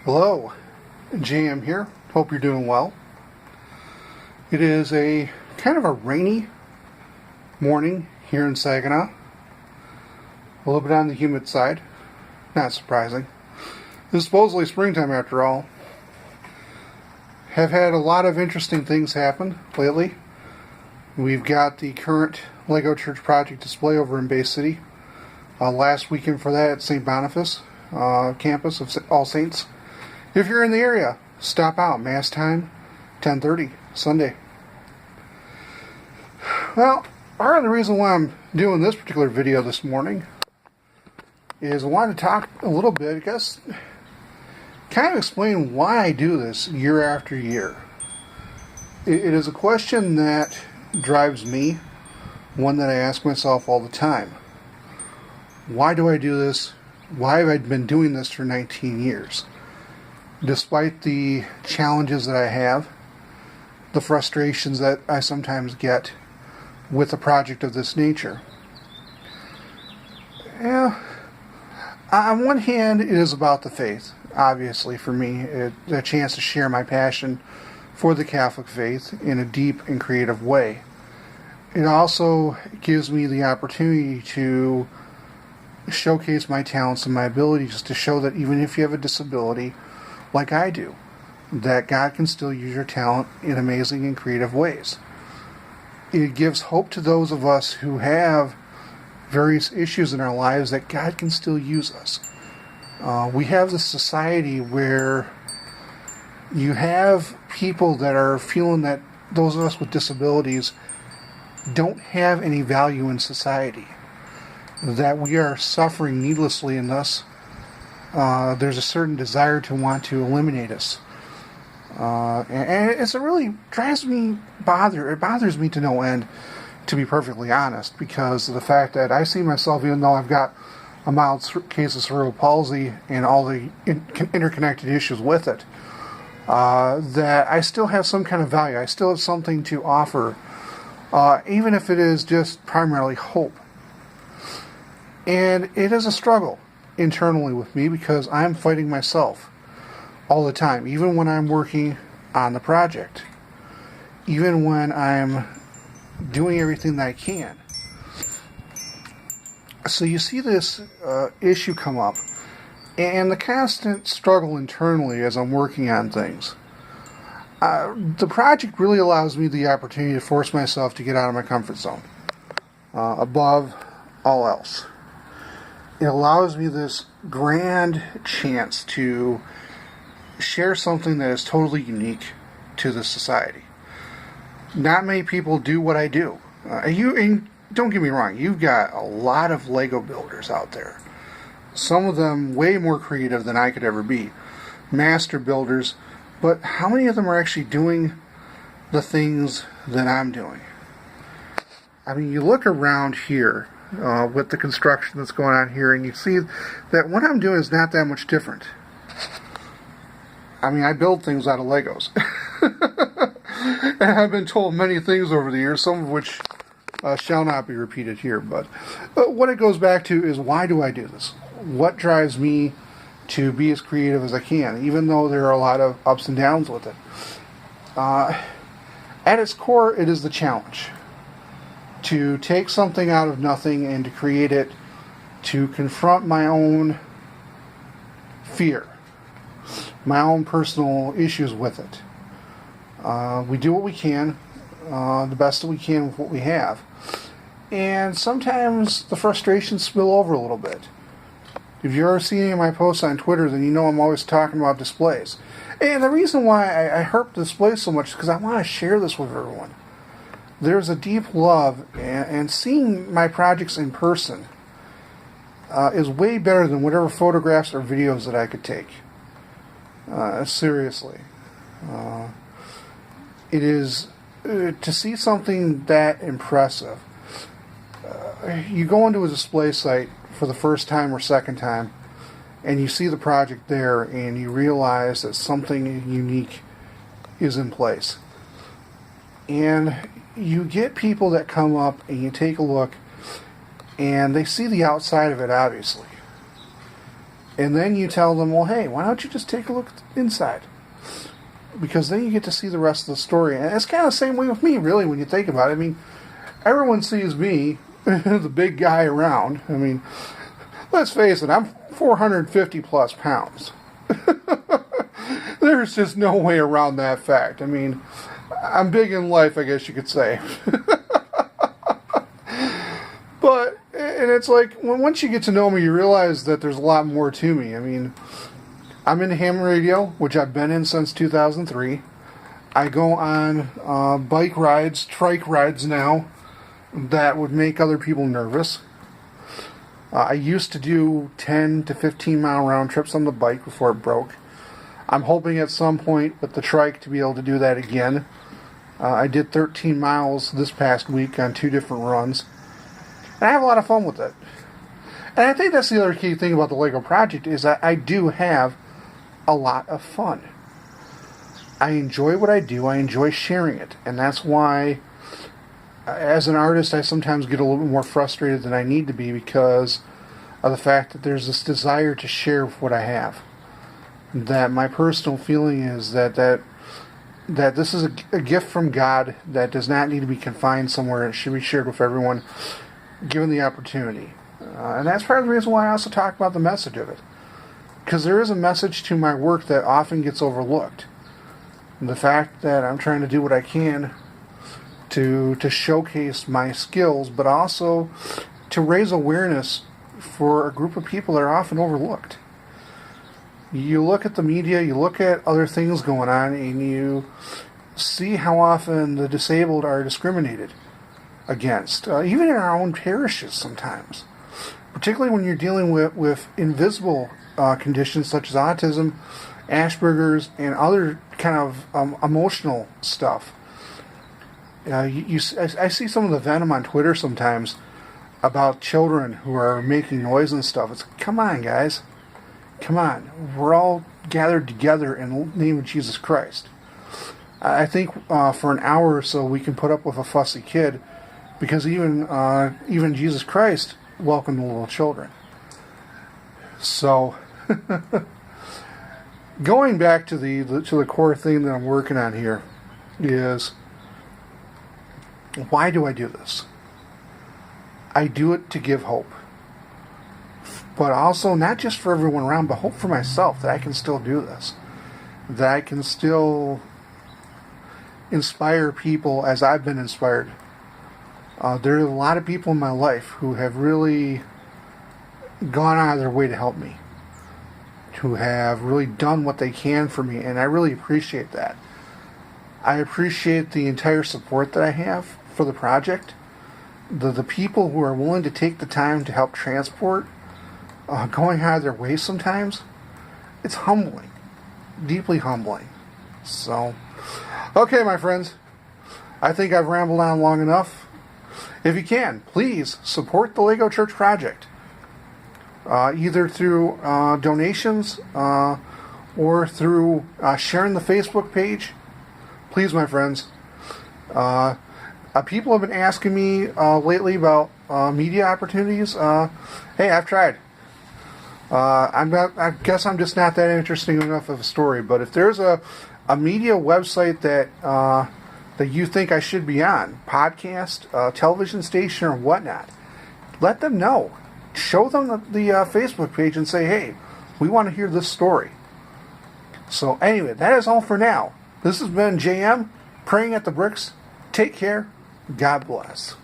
Hello, JM here. Hope you're doing well. It is a kind of a rainy morning here in Saginaw. A little bit on the humid side. Not surprising. This is supposedly springtime after all. Have had a lot of interesting things happen lately. We've got the current Lego Church Project display over in Bay City. Last weekend for that at St. Boniface campus of All Saints. If you're in the area, stop out. Mass time, 10:30, Sunday. Well, part of the reason why I'm doing this particular video this morning is I wanted to talk a little bit, I guess, kind of explain why I do this year after year. It is a question that drives me, one that I ask myself all the time. Why do I do this? Why have I been doing this for 19 years? Despite the challenges that I have, the frustrations that I sometimes get with a project of this nature. Yeah, on one hand, it is about the faith. Obviously, for me, it's a chance to share my passion for the Catholic faith in a deep and creative way. It also gives me the opportunity to showcase my talents and my abilities, to show that even if you have a disability, like I do, that God can still use your talent in amazing and creative ways. It gives hope to those of us who have various issues in our lives that God can still use us. We have this society where you have people that are feeling that those of us with disabilities don't have any value in society, that we are suffering needlessly, and thus there's a certain desire to want to eliminate us. And it really drives me, it bothers me to no end, to be perfectly honest, because of the fact that I see myself, even though I've got a mild case of cerebral palsy and all the interconnected issues with it, that I still have some kind of value. I still have something to offer, even if it is just primarily hope. And it is a struggle internally with me because I'm fighting myself all the time, even when I'm working on the project, even when I'm doing everything that I can. So you see this issue come up, and the constant struggle internally as I'm working on things. The project really allows me the opportunity to force myself to get out of my comfort zone, above all else. It allows me this grand chance to share something that is totally unique to the society. Not many people do what I do. And don't get me wrong, you've got a lot of Lego builders out there. Some of them way more creative than I could ever be. Master builders, but how many of them are actually doing the things that I'm doing? I mean, you look around here, with the construction that's going on here, and you see that what I'm doing is not that much different. I mean, I build things out of Legos. And I've been told many things over the years, some of which shall not be repeated here. But what it goes back to is, why do I do this? What drives me to be as creative as I can, even though there are a lot of ups and downs with it? At its core, it is the challenge. To take something out of nothing and to create it, to confront my own fear, my own personal issues with it. We do what we can, the best that we can with what we have. And sometimes the frustrations spill over a little bit. If you ever see any of my posts on Twitter, then you know I'm always talking about displays. And the reason why I harp displays so much is because I want to share this with everyone. There's a deep love, and seeing my projects in person is way better than whatever photographs or videos that I could take. Seriously. It is, to see something that impressive. You go into a display site for the first time or second time, and you see the project there, and you realize that something unique is in place. And you get people that come up and you take a look, and they see the outside of it, obviously. And then you tell them, well, hey, why don't you just take a look inside? Because then you get to see the rest of the story. And it's kind of the same way with me, really, when you think about it. I mean, everyone sees me, the big guy around. I mean, let's face it, I'm 450 plus pounds. There's just no way around that fact. I mean, I'm big in life, I guess you could say. But, and it's like, once you get to know me, you realize that there's a lot more to me. I mean, I'm in ham radio, which I've been in since 2003. I go on bike rides, trike rides now, that would make other people nervous. I used to do 10 to 15 mile round trips on the bike before it broke. I'm hoping at some point with the trike to be able to do that again. I did 13 miles this past week on 2 different runs. And I have a lot of fun with it. And I think that's the other key thing about the Lego project is that I do have a lot of fun. I enjoy what I do. I enjoy sharing it. And that's why, as an artist, I sometimes get a little bit more frustrated than I need to be because of the fact that there's this desire to share what I have. That my personal feeling is that this is a gift from God that does not need to be confined somewhere. It should be shared with everyone, given the opportunity. And that's part of the reason why I also talk about the message of it. Because there is a message to my work that often gets overlooked. And the fact that I'm trying to do what I can to showcase my skills, but also to raise awareness for a group of people that are often overlooked. You look at the media, you look at other things going on, and you see how often the disabled are discriminated against, even in our own parishes sometimes. Particularly when you're dealing with invisible conditions such as autism, Asperger's, and other kind of emotional stuff. I see some of the venom on Twitter sometimes about children who are making noise and stuff. It's, come on, guys. Come on. We're all gathered together in the name of Jesus Christ. I think for an hour or so we can put up with a fussy kid because even Jesus Christ welcomed the little children. So, going back to the core thing that I'm working on here is, why do I do this? I do it to give hope. But also, not just for everyone around, but hope for myself that I can still do this. That I can still inspire people as I've been inspired. There are a lot of people in my life who have really gone out of their way to help me. Who have really done what they can for me, and I really appreciate that. I appreciate the entire support that I have for the project. The people who are willing to take the time to help transport, going out of their way sometimes, it's humbling. Deeply humbling. So, okay, my friends. I think I've rambled on long enough. If you can, please support the Lego Church Project. Either through donations or through sharing the Facebook page. Please, my friends. People have been asking me lately about media opportunities. Hey, I've tried. I guess I'm just not that interesting enough of a story. But if there's a media website that you think I should be on, podcast, television station, or whatnot, let them know. Show them the Facebook page and say, hey, we want to hear this story. So anyway, that is all for now. This has been JM, Praying at the Bricks. Take care. God bless.